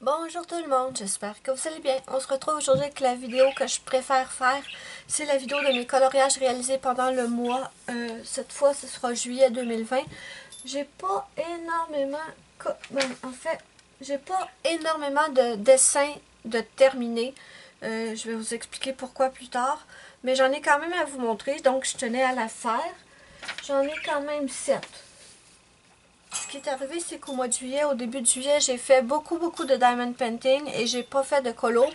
Bonjour tout le monde, j'espère que vous allez bien. On se retrouve aujourd'hui avec la vidéo que je préfère faire. C'est la vidéo de mes coloriages réalisés pendant le mois. Cette fois, ce sera juillet 2020. J'ai pas énormément... en fait, j'ai pas énormément de dessins de terminés. Je vais vous expliquer pourquoi plus tard. Mais j'en ai quand même à vous montrer, donc je tenais à la faire. J'en ai quand même 7. Ce qui est arrivé, c'est qu'au mois de juillet, au début de juillet, j'ai fait beaucoup de diamond painting et j'ai pas fait de colo.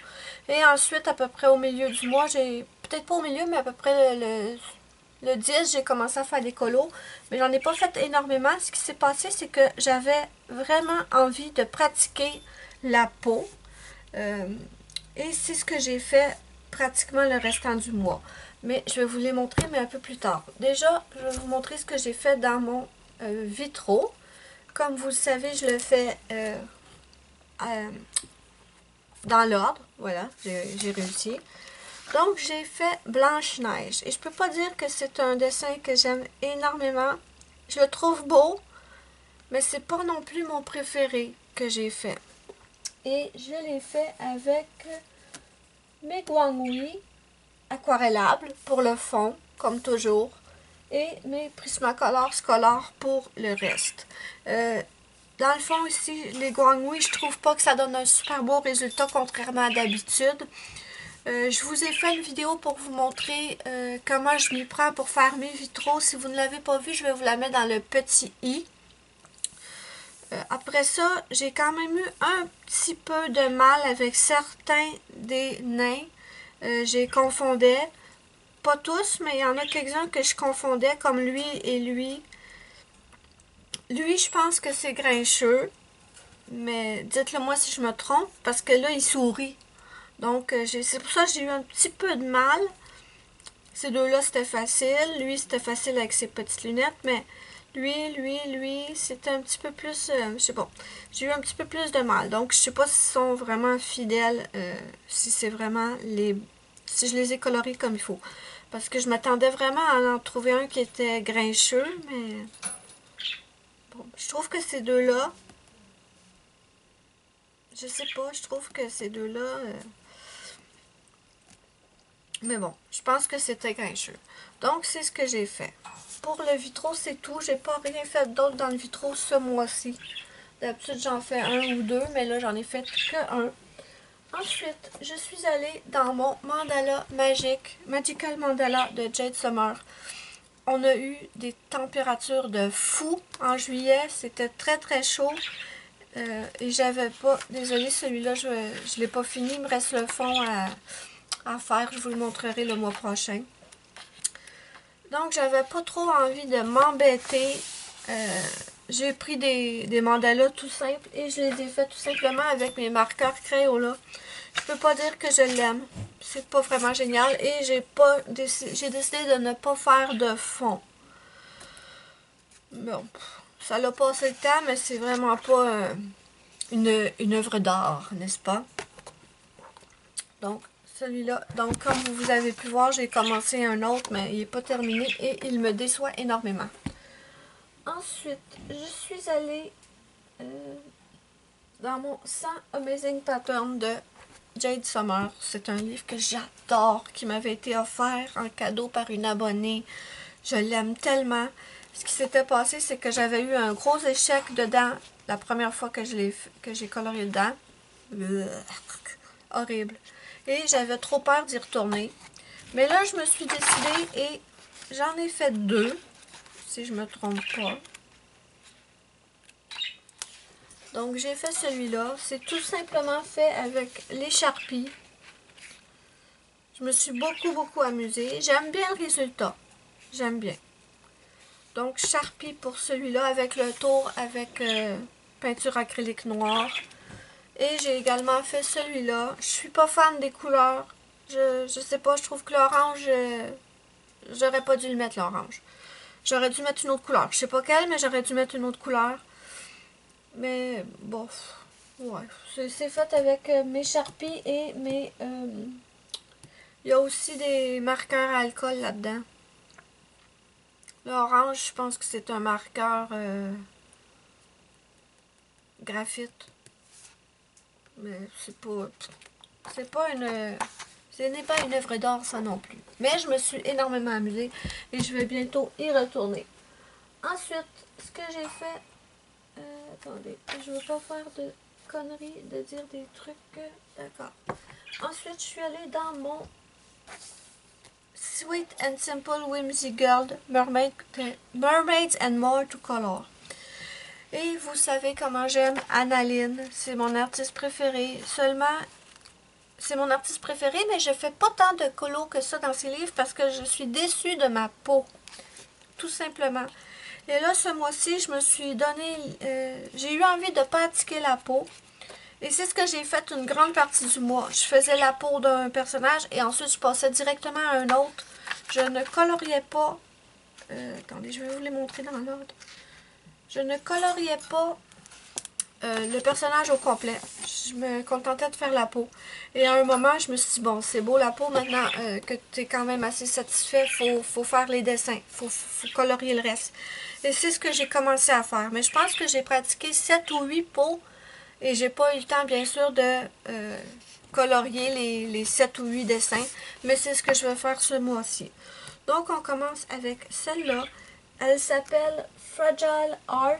Et ensuite, à peu près au milieu du mois, peut-être pas au milieu, mais à peu près le 10, j'ai commencé à faire des colos. Mais j'en ai pas fait énormément. Ce qui s'est passé, c'est que j'avais vraiment envie de pratiquer la peau. Et c'est ce que j'ai fait pratiquement le restant du mois. Mais je vais vous les montrer, mais un peu plus tard. Déjà, je vais vous montrer ce que j'ai fait dans mon vitraux. Comme vous le savez, je le fais dans l'ordre. Voilà, j'ai réussi. Donc, j'ai fait Blanche-Neige. Et je peux pas dire que c'est un dessin que j'aime énormément. Je le trouve beau, mais c'est pas non plus mon préféré que j'ai fait. Et je l'ai fait avec mes Guangui aquarellables pour le fond, comme toujours. Et mes Prismacolor scolaires pour le reste. Dans le fond, ici, les Guangui, je trouve pas que ça donne un super beau résultat, contrairement à d'habitude. Je vous ai fait une vidéo pour vous montrer comment je m'y prends pour faire mes vitraux. Si vous ne l'avez pas vu, je vais vous la mettre dans le petit i. Après ça, j'ai quand même eu un petit peu de mal avec certains des nains. J'ai confondais, pas tous, mais il y en a quelques-uns que je confondais, comme lui et lui. Lui, je pense que c'est grincheux. Mais dites-le moi si je me trompe, parce que là, il sourit. Donc, c'est pour ça que j'ai eu un petit peu de mal. Ces deux-là, c'était facile. Lui, c'était facile avec ses petites lunettes, mais lui, c'était un petit peu plus... je sais pas. J'ai eu un petit peu plus de mal. Donc, je sais pas s'ils sont vraiment fidèles, si c'est vraiment les... si je les ai colorés comme il faut. Parce que je m'attendais vraiment à en trouver un qui était grincheux, mais... Bon, je trouve que ces deux-là... Je sais pas, je trouve que ces deux-là... Mais bon, je pense que c'était grincheux. Donc, c'est ce que j'ai fait. Pour le vitraux, c'est tout. J'ai pas rien fait d'autre dans le vitraux ce mois-ci. D'habitude, j'en fais un ou deux, mais là, j'en ai fait que un. Ensuite, je suis allée dans mon mandala magique, Magical Mandala de Jade Summer. On a eu des températures de fou en juillet. C'était très chaud. Et j'avais pas... Désolée, celui-là, je l'ai pas fini. Il me reste le fond à faire. Je vous le montrerai le mois prochain. Donc, j'avais pas trop envie de m'embêter. J'ai pris des mandalas tout simples et je les ai fait tout simplement avec mes marqueurs Crayola. Je peux pas dire que je l'aime. C'est pas vraiment génial et j'ai décidé de ne pas faire de fond. Bon, ça l'a passé le temps, mais c'est vraiment pas une œuvre d'art, n'est-ce pas? Donc, celui-là, donc comme vous avez pu voir, j'ai commencé un autre, mais il n'est pas terminé et il me déçoit énormément. Ensuite, je suis allée dans mon 100 Amazing Pattern de Jade Summer. C'est un livre que j'adore, qui m'avait été offert en cadeau par une abonnée. Je l'aime tellement. Ce qui s'était passé, c'est que j'avais eu un gros échec dedans la première fois que j'ai coloré dedans. Horrible. Et j'avais trop peur d'y retourner. Mais là, je me suis décidée et j'en ai fait deux, si je me trompe pas. Donc, j'ai fait celui-là. C'est tout simplement fait avec les Sharpies. Je me suis beaucoup amusée. J'aime bien le résultat. J'aime bien. Donc, Sharpie pour celui-là avec le tour avec peinture acrylique noire. Et j'ai également fait celui-là. Je suis pas fan des couleurs. Je sais pas, je trouve que l'orange, j'aurais pas dû le mettre l'orange. J'aurais dû mettre une autre couleur. Je sais pas quelle, mais j'aurais dû mettre une autre couleur. Mais bon, ouais. C'est fait avec mes Sharpies et mes... il y a aussi des marqueurs à alcool là-dedans. L'orange, je pense que c'est un marqueur graphite. Mais c'est pas une... Ce n'est pas une œuvre d'art, ça non plus. Mais je me suis énormément amusée et je vais bientôt y retourner. Ensuite, ce que j'ai fait... attendez, je veux pas faire de conneries, de dire des trucs... D'accord. Ensuite, je suis allée dans mon Sweet and Simple Whimsy Girl Mermaids and More to Color. Et vous savez comment j'aime Annaline. C'est mon artiste préféré. Seulement, c'est mon artiste préféré, mais je fais pas tant de colos que ça dans ses livres parce que je suis déçue de ma peau. Tout simplement. Et là, ce mois-ci, je me suis donné... j'ai eu envie de pratiquer la peau. Et c'est ce que j'ai fait une grande partie du mois. Je faisais la peau d'un personnage et ensuite je passais directement à un autre. Je ne coloriais pas... attendez, je vais vous les montrer dans l'ordre. Je ne coloriais pas le personnage au complet. Je me contentais de faire la peau. Et à un moment, je me suis dit, bon, c'est beau la peau, maintenant que tu es quand même assez satisfait, faut faire les dessins. Faut colorier le reste. Et c'est ce que j'ai commencé à faire. Mais je pense que j'ai pratiqué 7 ou 8 peaux. Et j'ai pas eu le temps, bien sûr, de colorier les 7 ou 8 dessins. Mais c'est ce que je vais faire ce mois-ci. Donc, on commence avec celle-là. Elle s'appelle Fragile Art.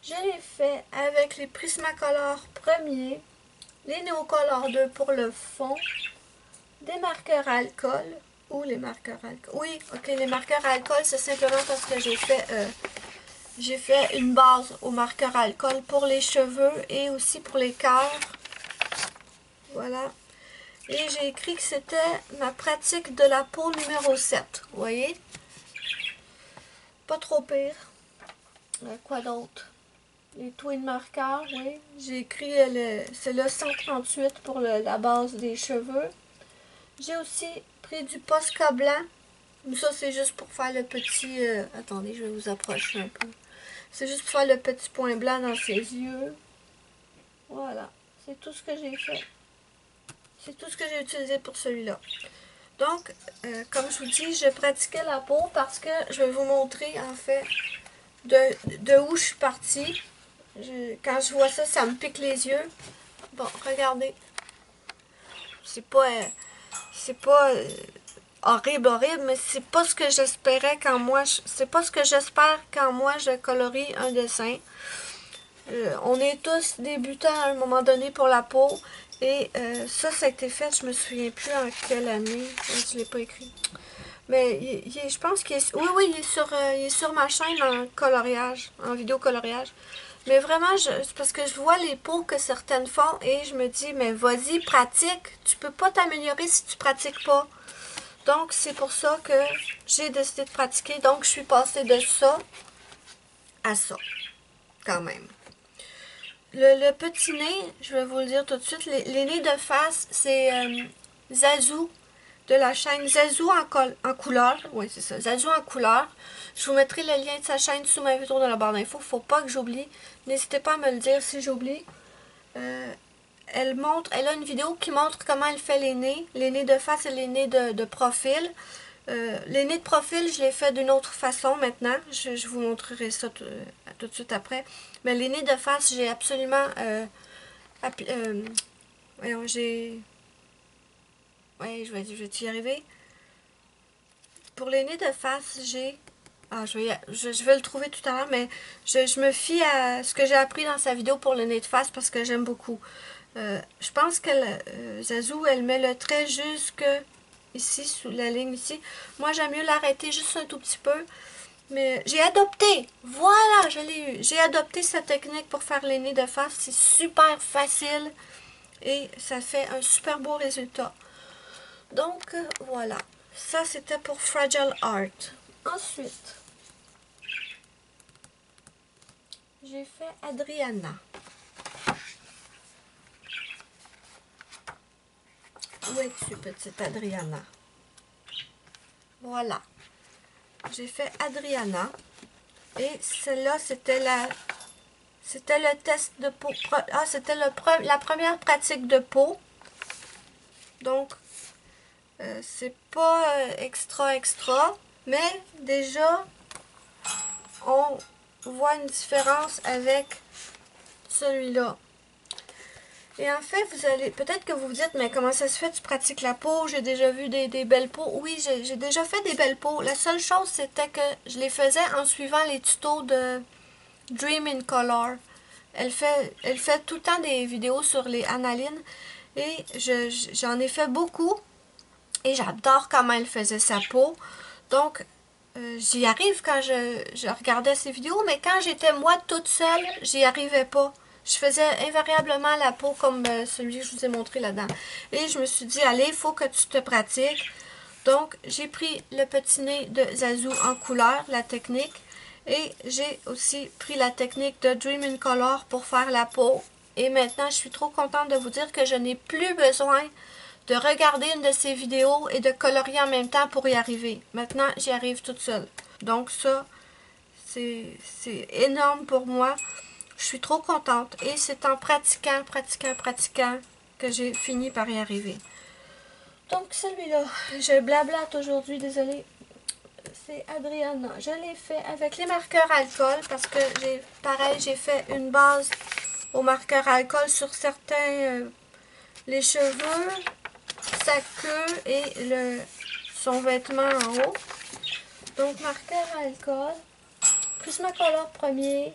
Je l'ai fait avec les Prismacolor premiers, les Neocolor 2 pour le fond, des marqueurs alcool, ou les marqueurs alcool. Oui, ok, les marqueurs alcool, c'est simplement parce que j'ai fait une base au marqueur alcool pour les cheveux et aussi pour les cœurs. Voilà. Et j'ai écrit que c'était ma pratique de la peau numéro 7. Vous voyez? Pas trop pire. Quoi d'autre? Les twin marqueurs, oui. J'ai écrit, c'est le 138 pour la base des cheveux. J'ai aussi pris du Posca blanc. Ça, c'est juste pour faire le petit... attendez, je vais vous approcher un peu. C'est juste pour faire le petit point blanc dans ses yeux. Voilà. C'est tout ce que j'ai fait. C'est tout ce que j'ai utilisé pour celui-là. Donc, comme je vous dis, je pratiquais la peau parce que je vais vous montrer, en fait, de où je suis partie. Quand je vois ça, ça me pique les yeux. Bon, regardez. C'est pas horrible, mais c'est pas ce que j'espérais quand moi... C'est pas ce que j'espère quand moi je colorie un dessin. On est tous débutants à un moment donné pour la peau. Et ça a été fait, je me souviens plus en quelle année. Je l'ai pas écrit. Mais je pense qu'il est... Oui, il est sur ma chaîne en coloriage, en vidéo coloriage. Mais vraiment, c'est parce que je vois les peaux que certaines font et je me dis, mais vas-y, pratique. Tu peux pas t'améliorer si tu pratiques pas. Donc, c'est pour ça que j'ai décidé de pratiquer. Donc, je suis passée de ça à ça, quand même. Le petit nez, je vais vous le dire tout de suite, les nez de face, c'est Zazou de la chaîne Zazou en couleur. Oui, c'est ça, Zazou en couleur. Je vous mettrai le lien de sa chaîne sous ma vidéo dans la barre d'infos. Faut pas que j'oublie. N'hésitez pas à me le dire si j'oublie. Elle a une vidéo qui montre comment elle fait les nez de face et les nez de profil. Les nez de profil, je les fais d'une autre façon maintenant. Je vous montrerai ça tout de suite après. Mais les nez de face, j'ai absolument... voyons, j'ai... Ouais, je vais y arriver. Pour les nez de face, j'ai... Ah, je vais le trouver tout à l'heure, mais je me fie à ce que j'ai appris dans sa vidéo pour le nez de face parce que j'aime beaucoup. Je pense que Zazou, elle met le trait jusque ici, sous la ligne ici. Moi, j'aime mieux l'arrêter juste un tout petit peu. Mais j'ai adopté, voilà, je l'ai eu. J'ai adopté cette technique pour faire les nez de face. C'est super facile et ça fait un super beau résultat. Donc, voilà. Ça, c'était pour Fragile Art. Ensuite, j'ai fait Adriana. Où es-tu, petite Adriana? Voilà. J'ai fait Adriana. Et celle-là, c'était le test de peau. Ah, c'était la première pratique de peau. Donc, c'est pas extra, mais déjà, on voit une différence avec celui-là. Et en fait, vous allez peut-être que vous vous dites, mais comment ça se fait, tu pratiques la peau? J'ai déjà vu des belles peaux. Oui, j'ai déjà fait des belles peaux. La seule chose, c'était que je les faisais en suivant les tutos de Dream in Color. Elle fait tout le temps des vidéos sur les analines et j'en ai fait beaucoup et j'adore comment elle faisait sa peau. Donc, j'y arrive quand je regardais ces vidéos, mais quand j'étais moi toute seule, j'y arrivais pas. Je faisais invariablement la peau comme celui que je vous ai montré là-dedans. Et je me suis dit, allez, il faut que tu te pratiques. Donc, j'ai pris le petit nez de Zazu en couleur, la technique. Et j'ai aussi pris la technique de Dream in Color pour faire la peau. Et maintenant, je suis trop contente de vous dire que je n'ai plus besoin de regarder une de ces vidéos et de colorier en même temps pour y arriver. Maintenant, j'y arrive toute seule. Donc ça, c'est énorme pour moi. Je suis trop contente. Et c'est en pratiquant que j'ai fini par y arriver. Donc celui-là, je blablate aujourd'hui, désolée. C'est Adriana. Je l'ai fait avec les marqueurs alcool parce que j'ai fait une base au marqueur alcool sur certains, les cheveux, sa queue et son vêtement en haut. Donc marqueur alcool, Prismacolor premier,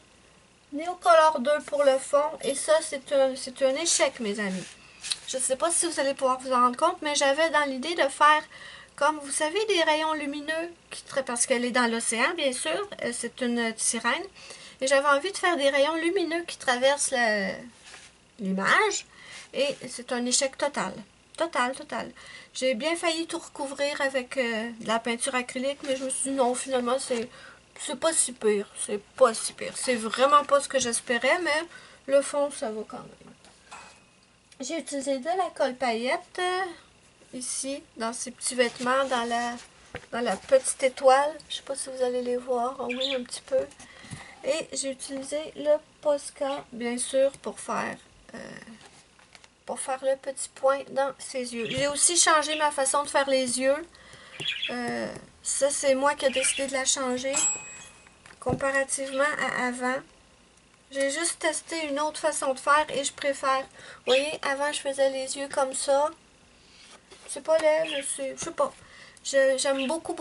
Neocolor 2 pour le fond et ça c'est un échec mes amis. Je ne sais pas si vous allez pouvoir vous en rendre compte, mais j'avais dans l'idée de faire comme vous savez des rayons lumineux parce qu'elle est dans l'océan bien sûr, c'est une sirène et j'avais envie de faire des rayons lumineux qui traversent l'image et c'est un échec total. Total. J'ai bien failli tout recouvrir avec de la peinture acrylique, mais je me suis dit non, finalement, c'est pas si pire. C'est pas si pire. C'est vraiment pas ce que j'espérais, mais le fond, ça va quand même. J'ai utilisé de la colle paillette ici, dans ces petits vêtements, dans la petite étoile. Je sais pas si vous allez les voir. Oh oui, un petit peu. Et j'ai utilisé le Posca, bien sûr, pour faire le petit point dans ses yeux. J'ai aussi changé ma façon de faire les yeux. Ça, c'est moi qui ai décidé de la changer comparativement à avant. J'ai juste testé une autre façon de faire et je préfère. Vous voyez, avant, je faisais les yeux comme ça. C'est pas laid, mais je sais pas. J'aime beaucoup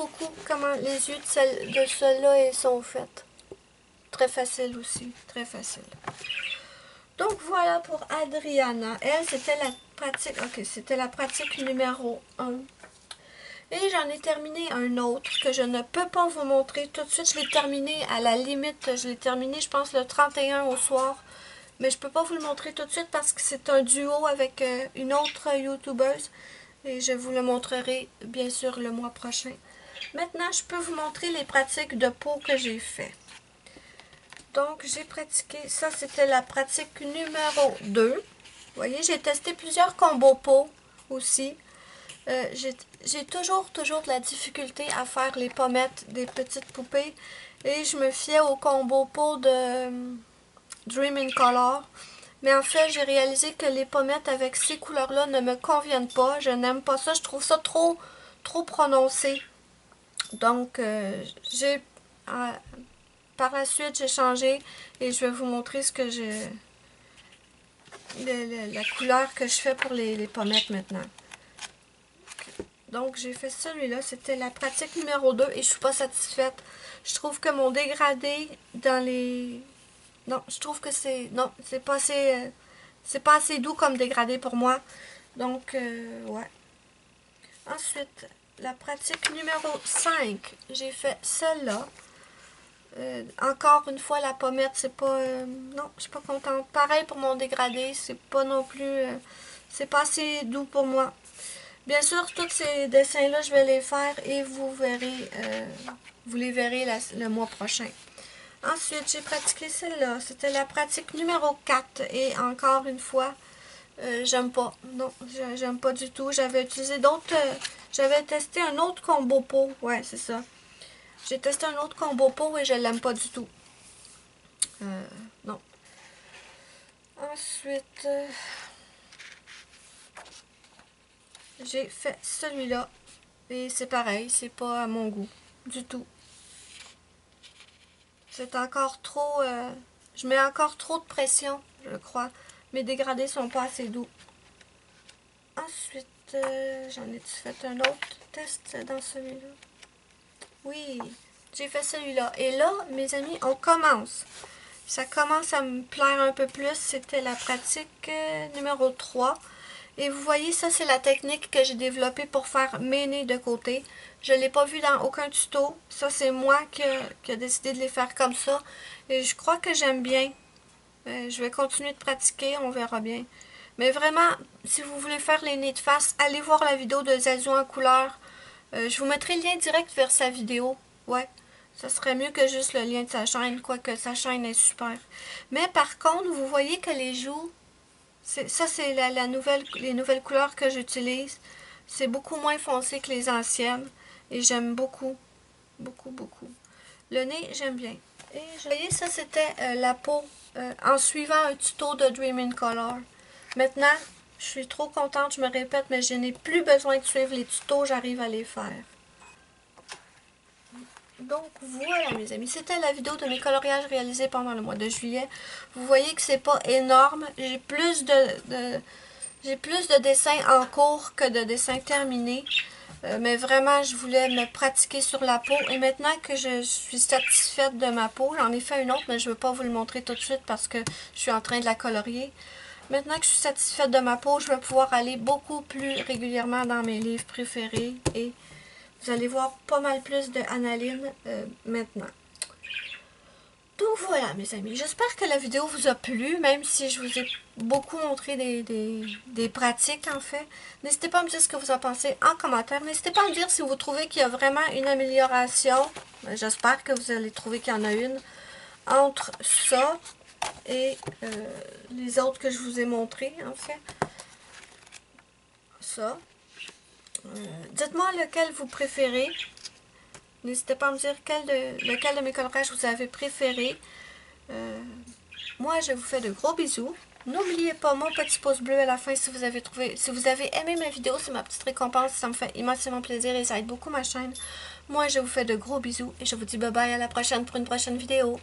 comment les yeux de celle-là sont faits. Très facile aussi, très facile. Donc voilà pour Adriana. Elle, c'était la pratique. Ok, c'était la pratique numéro 1. Et j'en ai terminé un autre que je ne peux pas vous montrer tout de suite. Je l'ai terminé à la limite. Je l'ai terminé, je pense, le 31 au soir. Mais je ne peux pas vous le montrer tout de suite parce que c'est un duo avec une autre youtubeuse. Et je vous le montrerai, bien sûr, le mois prochain. Maintenant, je peux vous montrer les pratiques de peau que j'ai fait. Donc, j'ai pratiqué, ça c'était la pratique numéro 2. Vous voyez, j'ai testé plusieurs combos peau aussi. J'ai toujours de la difficulté à faire les pommettes des petites poupées. Et je me fiais au combo peau de Dream in Color. Mais en fait, j'ai réalisé que les pommettes avec ces couleurs-là ne me conviennent pas. Je n'aime pas ça. Je trouve ça trop prononcé. Donc, par la suite, j'ai changé et je vais vous montrer ce que la couleur que je fais pour les pommettes maintenant. Donc, j'ai fait celui-là. C'était la pratique numéro 2 et je suis pas satisfaite. Je trouve que mon dégradé dans les... Non, je trouve que c'est... Non, c'est pas assez doux comme dégradé pour moi. Donc, ouais. Ensuite, la pratique numéro 5. J'ai fait celle-là. Encore une fois, la pommette, c'est pas... non, je suis pas contente. Pareil pour mon dégradé, c'est pas non plus... c'est pas assez doux pour moi. Bien sûr, tous ces dessins-là, je vais les faire et vous verrez... vous les verrez le mois prochain. Ensuite, j'ai pratiqué celle-là. C'était la pratique numéro 4. Et encore une fois, j'aime pas. Non, j'aime pas du tout. J'avais utilisé d'autres... j'avais testé un autre combo peau. Ouais, c'est ça. J'ai testé un autre combo peau et je l'aime pas du tout. Non. Ensuite, j'ai fait celui-là. Et c'est pareil, c'est pas à mon goût. Du tout. C'est encore trop... je mets encore trop de pression, je crois, mes dégradés sont pas assez doux. Ensuite, j'en ai fait un autre test dans celui-là. Oui, j'ai fait celui-là. Et là, mes amis, on commence. Ça commence à me plaire un peu plus. C'était la pratique numéro 3. Et vous voyez, ça, c'est la technique que j'ai développée pour faire mes nez de côté. Je ne l'ai pas vu dans aucun tuto. Ça, c'est moi qui a décidé de les faire comme ça. Et je crois que j'aime bien. Je vais continuer de pratiquer, on verra bien. Mais vraiment, si vous voulez faire les nez de face, allez voir la vidéo de Zazu en couleur. Je vous mettrai le lien direct vers sa vidéo. Ouais, ça serait mieux que juste le lien de sa chaîne, quoique sa chaîne est super. Mais par contre, vous voyez que les joues, ça c'est les nouvelles couleurs que j'utilise. C'est beaucoup moins foncé que les anciennes. Et j'aime beaucoup, beaucoup, beaucoup. Le nez, j'aime bien. Et vous voyez, ça c'était la peau en suivant un tuto de Dream in Color. Maintenant, je suis trop contente, je me répète, mais je n'ai plus besoin de suivre les tutos, j'arrive à les faire. Donc voilà mes amis, c'était la vidéo de mes coloriages réalisés pendant le mois de juillet. Vous voyez que c'est pas énorme, j'ai plus de dessins en cours que de dessins terminés. Mais vraiment, je voulais me pratiquer sur la peau. Et maintenant que je suis satisfaite de ma peau, j'en ai fait une autre, mais je ne veux pas vous le montrer tout de suite parce que je suis en train de la colorier. Maintenant que je suis satisfaite de ma peau, je vais pouvoir aller beaucoup plus régulièrement dans mes livres préférés. Et vous allez voir pas mal plus de Analine maintenant. Donc voilà mes amis, j'espère que la vidéo vous a plu, même si je vous ai beaucoup montré des pratiques en fait. N'hésitez pas à me dire ce que vous en pensez en commentaire. N'hésitez pas à me dire si vous trouvez qu'il y a vraiment une amélioration. J'espère que vous allez trouver qu'il y en a une entre ça et les autres que je vous ai montrés en fait. Ça. Dites-moi lequel vous préférez. N'hésitez pas à me dire lequel de mes colorages vous avez préféré. Moi, je vous fais de gros bisous. N'oubliez pas mon petit pouce bleu à la fin si vous avez aimé ma vidéo, c'est ma petite récompense. Ça me fait immensément plaisir et ça aide beaucoup ma chaîne. Moi, je vous fais de gros bisous et je vous dis bye bye à la prochaine pour une prochaine vidéo.